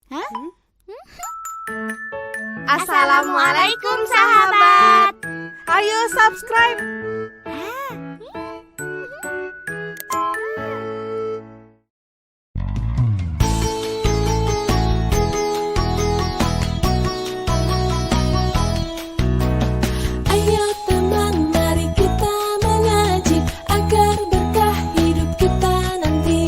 Hah? Assalamualaikum sahabat. Ayo subscribe. Ayo teman, mari kita mengaji agar berkah hidup kita nanti.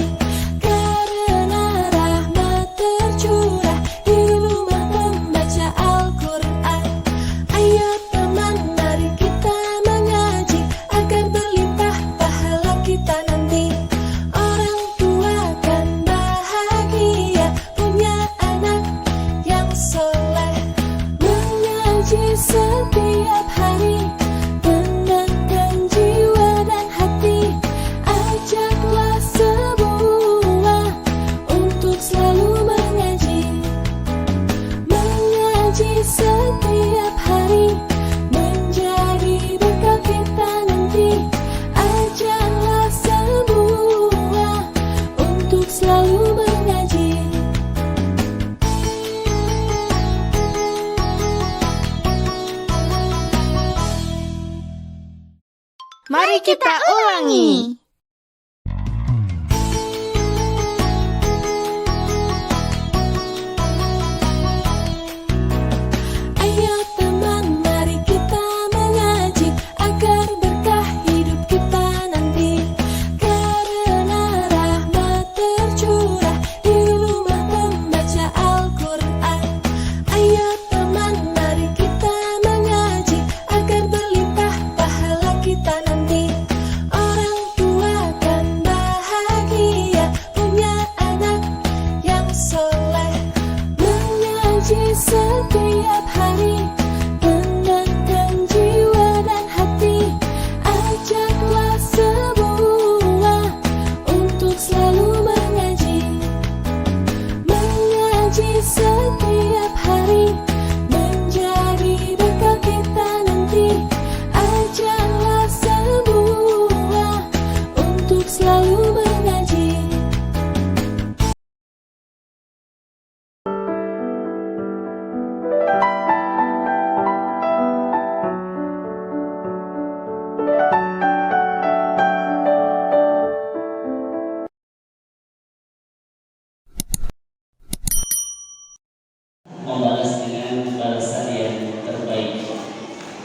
Karena rahmat tercurah di rumah membaca Al-Quran. Ayo teman, mari kita mengaji agar berlimpah pahala kita nanti. Orang tua kan bahagia punya anak yang soleh. Mengaji setiap hari tenangkan jiwa dan hati. Ajaklah semua untuk selalu mengaji. Mengaji setiap hari menjadi bekal kita nanti. Ajaklah semua untuk selalu mengaji. Mari kita ulangi. Ayo teman, mari kita mengaji agar berkah hidup kita nanti. Karena rahmat tercurah di rumah membaca Al-Quran. Ayo teman, mari kita mengaji agar berlimpah pahala kita nanti. Orang tua kan bahagia punya anak yang soleh. Mengaji setiap hari tenangkan jiwa dan hati. Ajaklah semua untuk selalu mengaji. Mengaji setiap hari menjadi bekal kita nanti. Ajaklah semua untuk selalu mengaji. Membalas dengan balasan yang terbaik.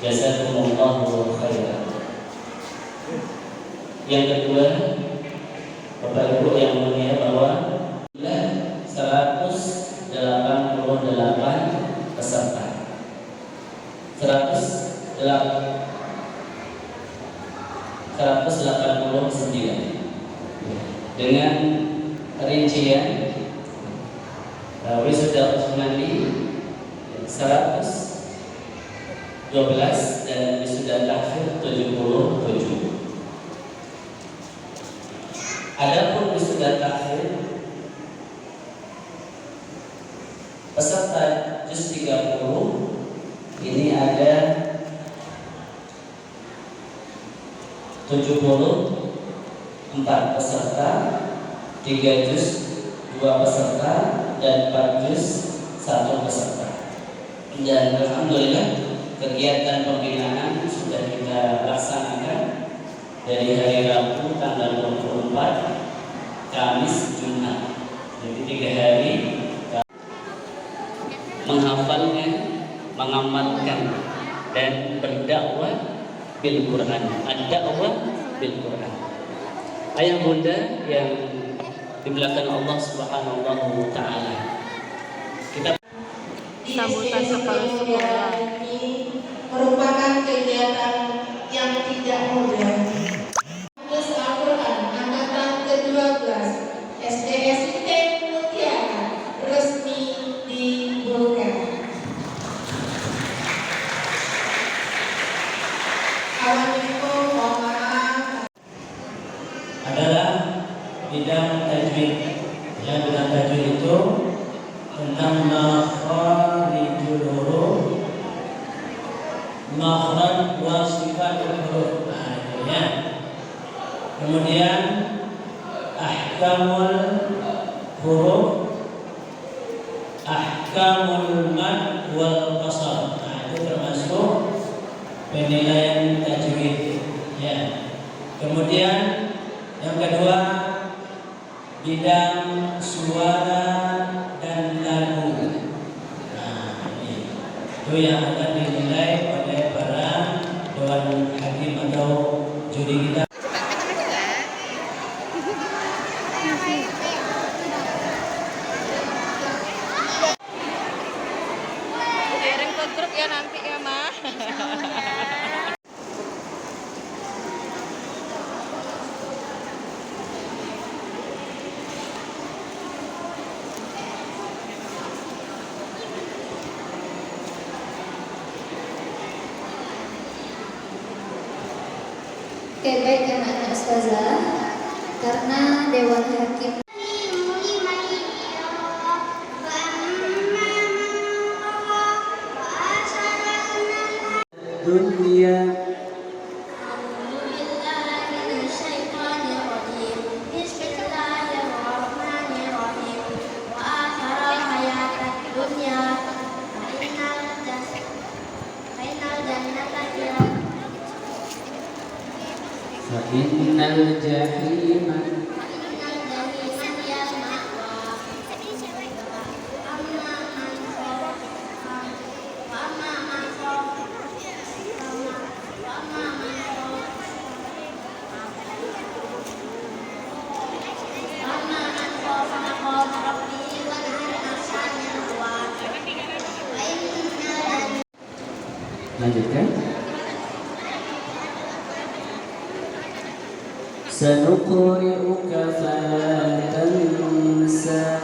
Jazakumullahu khairan. Yang kedua, Bapak Ibu yang mulia, bahwa 188 peserta, 189 dengan rincian wisuda Utsmani 112 dan wisuda tahfidz 77. Adapun wisuda tahfidz peserta juz 30 ini ada 74 peserta, 3 juz 2 peserta, dan 4 juz 1 peserta. Dan alhamdulillah kegiatan pembinaan sudah kita laksanakan dari hari Rabu tanggal 24, Kamis, Jumat. Jadi 3 hari menghafalnya, mengamalkan, dan berdakwah bil Quran. Ad-dakwah bil Quran. Ayah bunda yang dimuliakan Allah Subhanahu wa taala. Kita Sambutan kepala sekolah ini merupakan kegiatan yang tidak mudah. Kampus Al-Quran Angkatan ke-12 SDSIT Mutiara resmi dibuka. Assalamualaikum warahmatullahi adalah bidang tajwid. Yang bidang tajwid itu tentang makharijul huruf, makhraj wa sifatul huruf. Ya. Kemudian ahkamul huruf ahkamul mad wal qasar. Nah, itu termasuk penilaian tajwid. Ya. Kemudian yang kedua, bidang suara dan lagu. Nah, ini itu yang akan dinilai oleh para dewan hakim atau juri kita. Sharing ke grup ya nanti ya, Ma. Oke, baik anak-anak ustazah, karena Dewan Hakim Dunia Innal jahima lanjutkan. Sanuqri'uka fala tansa.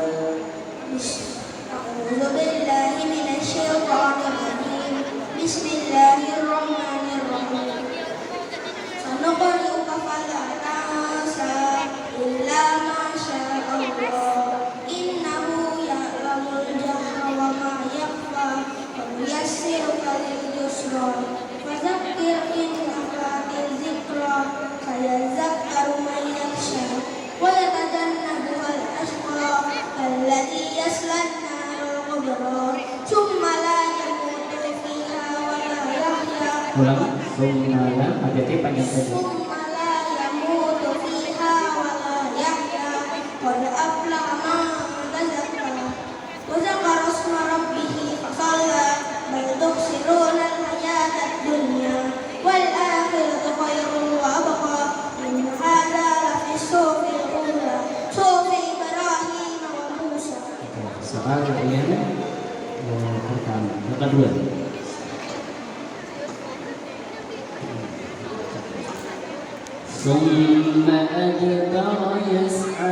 A'udzu billahi minasyaitonir rajim. Bismillahirrahmanirrahim. Sanuqri'uka fala tansa illa ma syaa Allah. Innahu ya'lamul jahra wa ma yakhfa. Yassiruka lil yusra. Fadzakkir in nafa'ati dzikra. Sayadzakkaru man yakhsha wa yatajannabuhal ashqa alladzi yaslan narul kubra tsumma la yamutu fiha wa la yahya. Ulang. Sumala adjektif panjang saja. Tsumma la yamutu fiha wa la yahya. Qad aflaha man tazakka wa dzakara isma rabbih fasalla bal tu'thiruna al-hayatad dunya wal akhiratu khairun wa abqa. Hadza lafi suhufil ula suhufi Ibrahim wa Musa. Soal yang pertama, yang kedua. Summa adbara yas'a.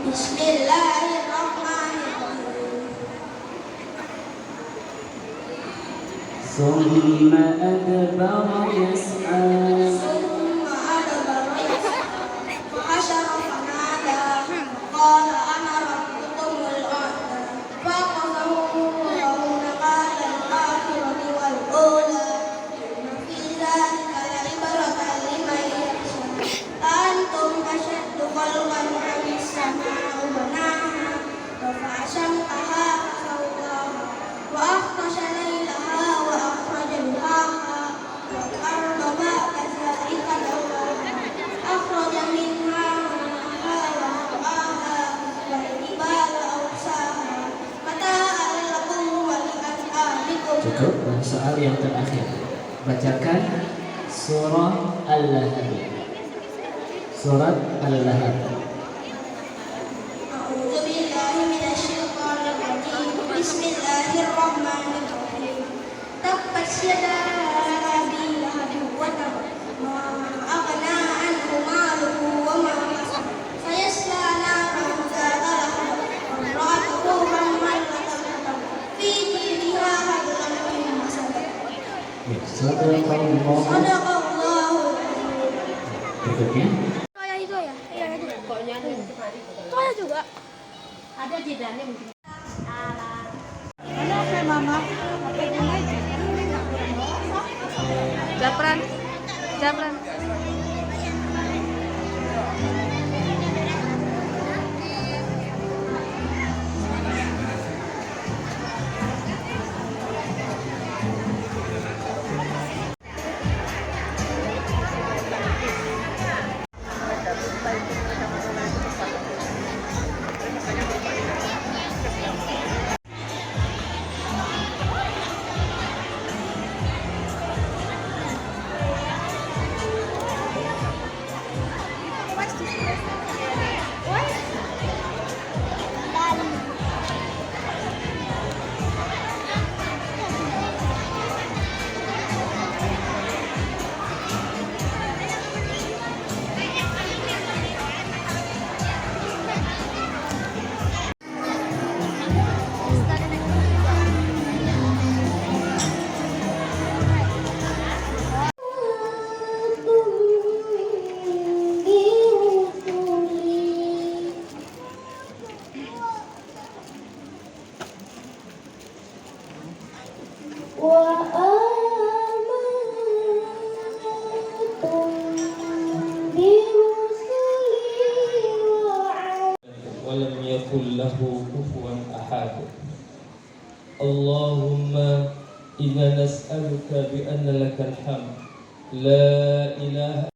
Bismillahirrahmanirrahim. Summa adbara yas'a. Summa adbara yas'a wa hasyara fanada qala ana rabbukumul a'la faqazahu naqala al-akhirati wal ula inna fi dzalika la ibratan liman yakhsha antum ashaddu khalqan amis samaa'i banaha rafa'a shamsaha fasawwaha wa aghtasha laylaha wa akhraja duhaha wal arda ba'da dzalika dawaha akhraja minha ma'aha wa mar'aha wal jibala awsaha mata'an lakum wa li'an'amikum. Cukup. Dan soal yang terakhir, bacakan surah Al-Lahab. Surat Al-Lahab. A'udzu billahi minasyaitonir rajim. Bismillahirrahmanirrahim. Tabbat yada abi lahab wa tab. Ma aghna anhu maluhu wa ma kasab. Sayasla naran zata lahab. Imra'atuhu hammalatal fi jidha hablan min masad. Sadaqallahu. Sadaqallahu. Berikutnya. Japran. Japran. lahu kufuwan ahad. Allahumma inna nas'aluka bi anna lakal hamd la ilaha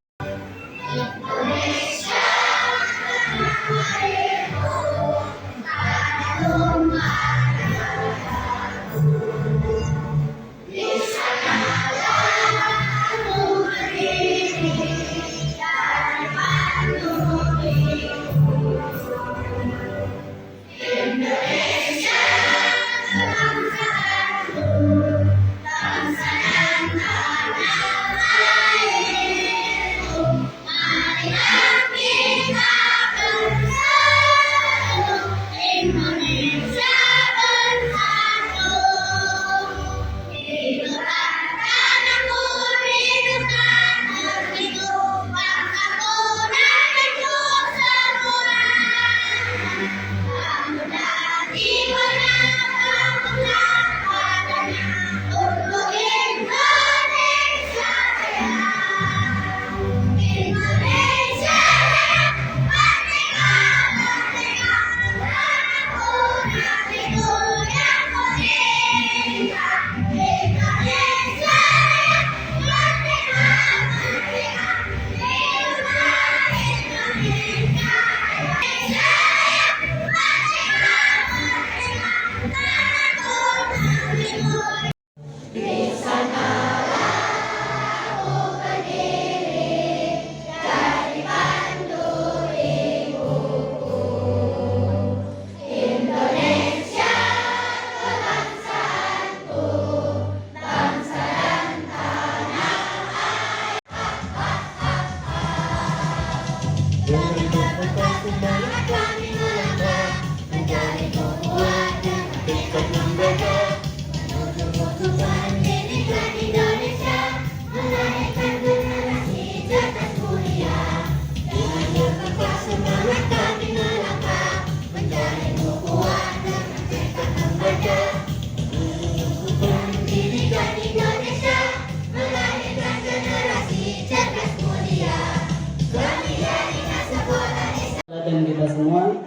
dan kita semua,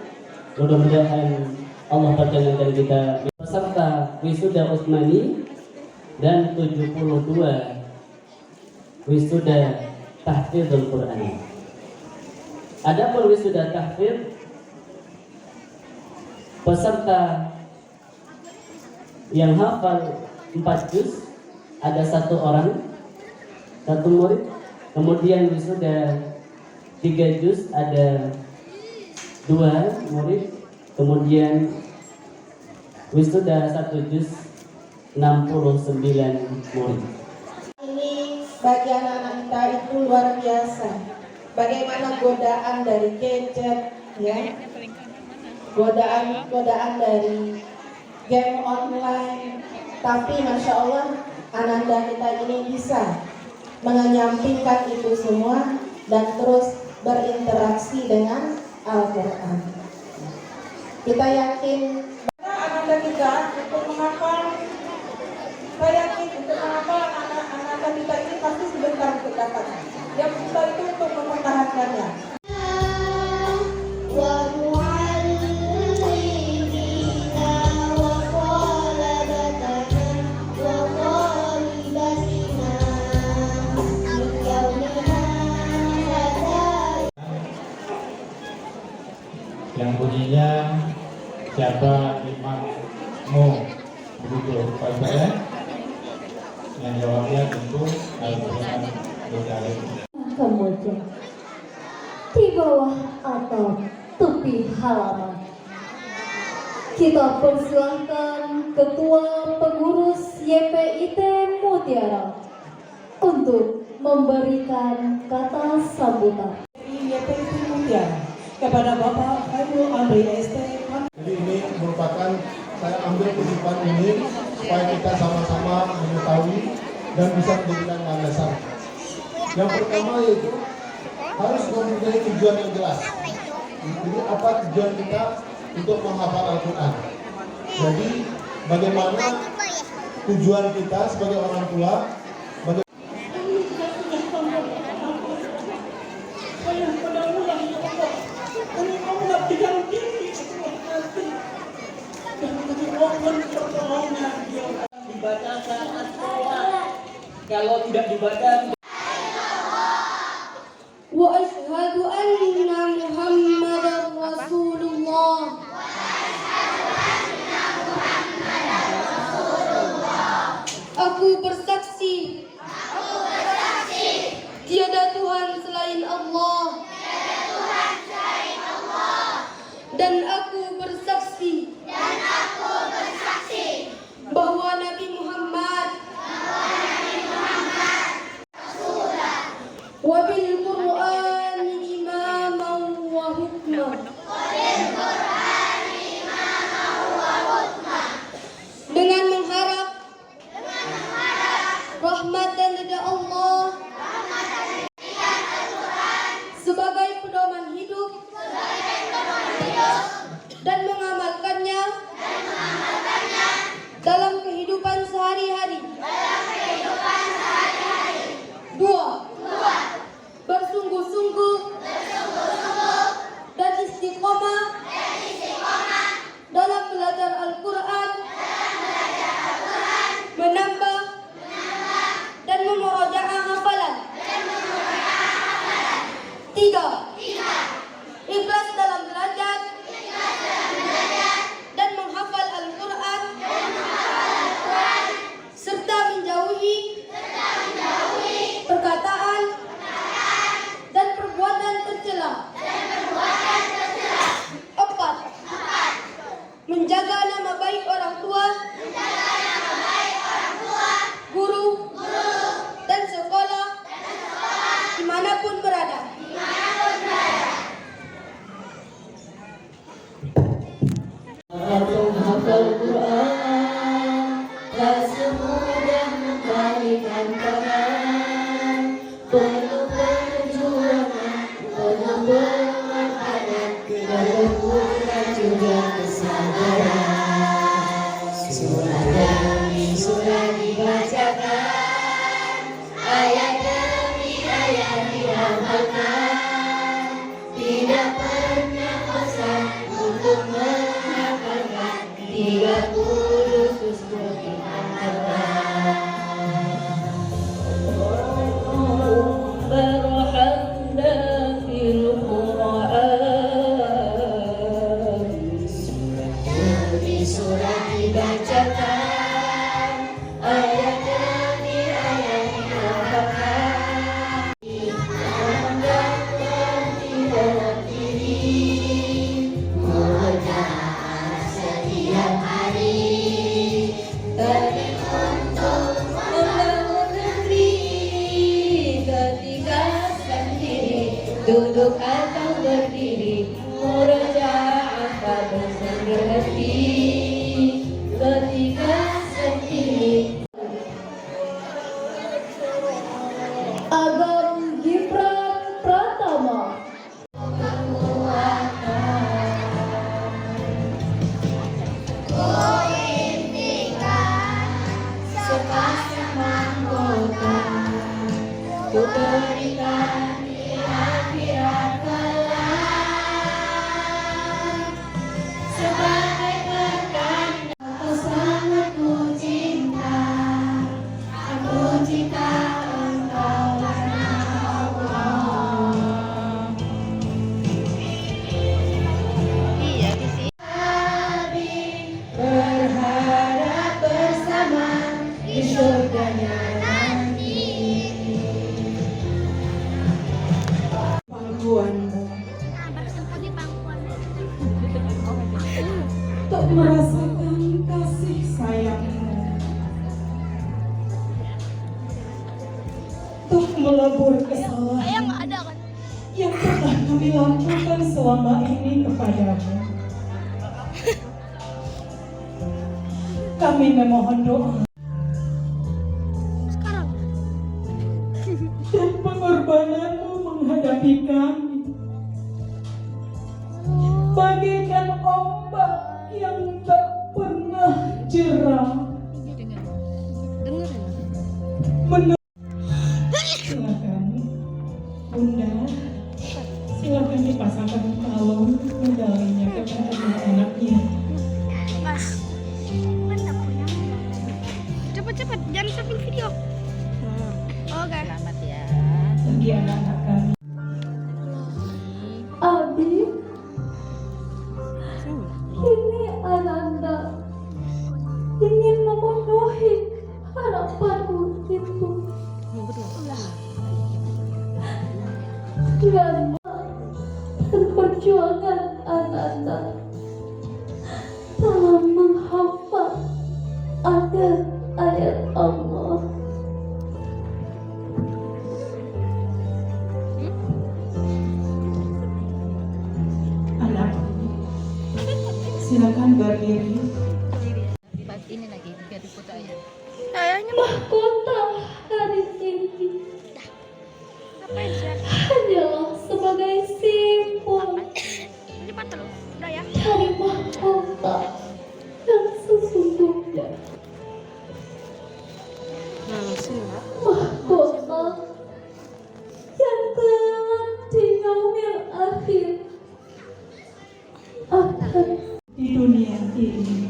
mudah-mudahan Allah perkenankan kita peserta wisuda Utsmani dan 72 wisuda tahfidzul Quran. Adapun wisuda tahfidz, peserta yang hafal 4 juz ada 1 orang, 1 murid. Kemudian wisuda 3 juz ada 2 murid, kemudian wisuda 1 juz 69 murid. Ini bagi anak-anak kita itu luar biasa. Bagaimana godaan dari gadget, ya, godaan dari game online. Tapi masya Allah, ananda kita ini bisa menyampingkan itu semua dan terus berinteraksi dengan Al-Quran. Kita yakin ananda kita untuk menghafal, saya yakin untuk menghafal anak-anak kita ini pasti sebentar untuk dapat. Yang kita itu untuk mempertahankannya. Yang bunyinya siapa imammu, begitu Pak saya. Yang jawabnya tentu Al-Quran Al-Karim. Kemudian di bawah atau tepi halaman kita persilahkan Ketua Pengurus YPIT Mutiara untuk memberikan kata sambutan. YPIT Mutiara kepada Bapak Ibu Andri ST. Jadi ini merupakan, saya ambil kehidupan ini supaya kita sama-sama mengetahui dan bisa menjadikan landasan. Yang pertama yaitu harus mempunyai tujuan yang jelas. Jadi apa tujuan kita untuk menghafal Al-Quran? Jadi bagaimana tujuan kita sebagai orang tua? mohon pertolongan ya Allah. Dibaca saat sholat. Kalau tidak dibaca, Wa asyhadu anna Muhammadar Rasulullah. Aku bersaksi tiada Tuhan selain Allah. Dan aku bersaksi bahwa Nabi Muhammad wa bil Qur'ani imaman wa hukma. Dengan mengharap rahmat dan ridha Allah sebagai pedoman hidup dan mengamalkannya dalam kehidupan sehari-hari. Dua, bersungguh-sungguh dan istiqomah dalam belajar Al-Quran, menambah dan memurojaah hafalan. Tiga, ikhlas dalam belajar dan menghafal Al-Quran, serta menjauhi perkataan dan perbuatan tercela. Empat, menjaga nama baik orang tua, guru, dan sekolah dimanapun berada. Hafal Quran, tak semudah membalikan tangan. Penuh perjuangan, penuh pengorbanan, kelembutan juga kesabaran. Surah demi surah dibacakan, ayat demi ayat dihafalkan. Tidak pernah bosan untuk menghafalkan 30 juz berhamda fil Quran. Surah demi surah dibacakan, ayat demi ayat dihafalkan. Memandangkan di dalam diri, mengerjakan setiap hari, tapi untuk membangun negeri. Ketika sendiri, duduk atau berdiri, murojaah tak berhenti. Ketika sendiri. Agam Gibran Pratama. Sepasang mahkota ku berikan di akhirat kelak sebagai pertanda. Aku sangat ku cinta, aku cinta engkau karena Allah. Berharap bersama di surganya nanti. Pangkuanmu untuk merasakan kasih sayangmu, untuk melebur kesalahan yang pernah kami lakukan selama ini kepadamu. Kami memohon doa dan pengorbananmu menghadapi kami, bagaikan ombak yang tak pernah jerah. Silakan, Bunda, silakan dipasangkan kalung medalinya kepada anak-anaknya. memenuhi harapanku itu. Dan perjuangan Ananda dalam menghafal ayat Allah. Anak, silakan berdiri. Ini lagi biar diputar ya. Mahkota hari ini hanyalah sebagai simbol dari mahkota yang sesungguhnya. Mahkota yang telah di yaumil akhir akan di dunia ini.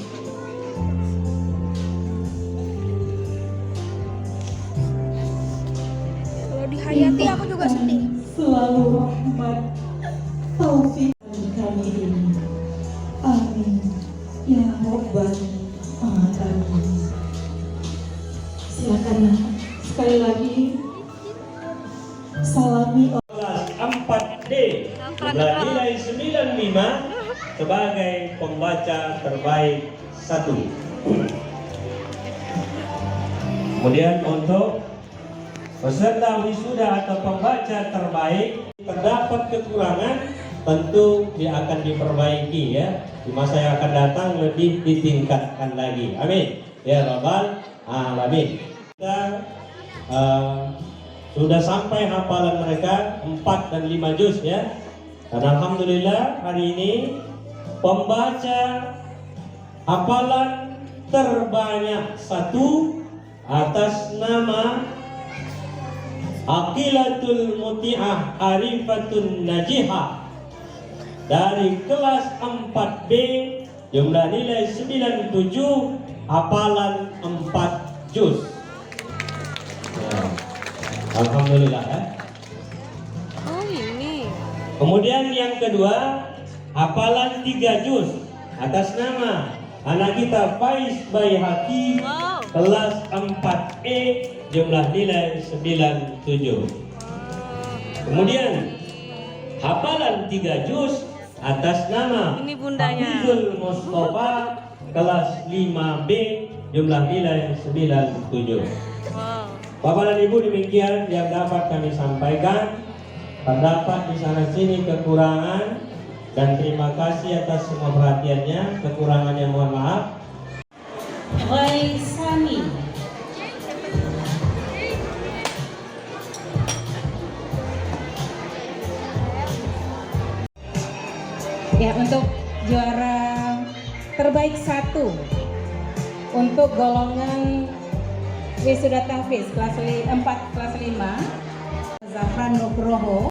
Hayati aku juga sedih. Selalu rahmat taufik kami ini. Amin. Ya Rabbal Alamin. Silakan sekali lagi salami 4D jumlah nilai 95 sebagai pembaca terbaik 1. Kemudian untuk peserta wisuda atau pembaca terbaik terdapat kekurangan, tentu dia akan diperbaiki ya. Di masa yang akan datang lebih ditingkatkan lagi. Amin. Ya Rabbal Alamin. Kita sudah sampai hafalan mereka 4 dan 5 juz ya. Dan alhamdulillah hari ini pembaca hafalan terbanyak 1 atas nama Aqilatul Muti'ah Arifatun Najihah dari kelas 4B, jumlah nilai 97, hafalan 4 juz. Alhamdulillah ya. Oh ini. Kemudian yang kedua, hafalan 3 juz atas nama anak kita Faiz Baihaqi, kelas 4E, jumlah nilai 97. Kemudian hafalan 3 juz atas nama Ini bundanya. Hafizul Mustafa, kelas 5B, jumlah nilai 97. Bapak dan Ibu, demikian yang dapat kami sampaikan. Terdapat di sana sini kekurangan, dan terima kasih atas semua perhatiannya. Kekurangannya mohon maaf. Raisani. Ya, untuk juara terbaik 1 untuk golongan wisuda tahfiz kelas 4 kelas 5 Zahra Nugroho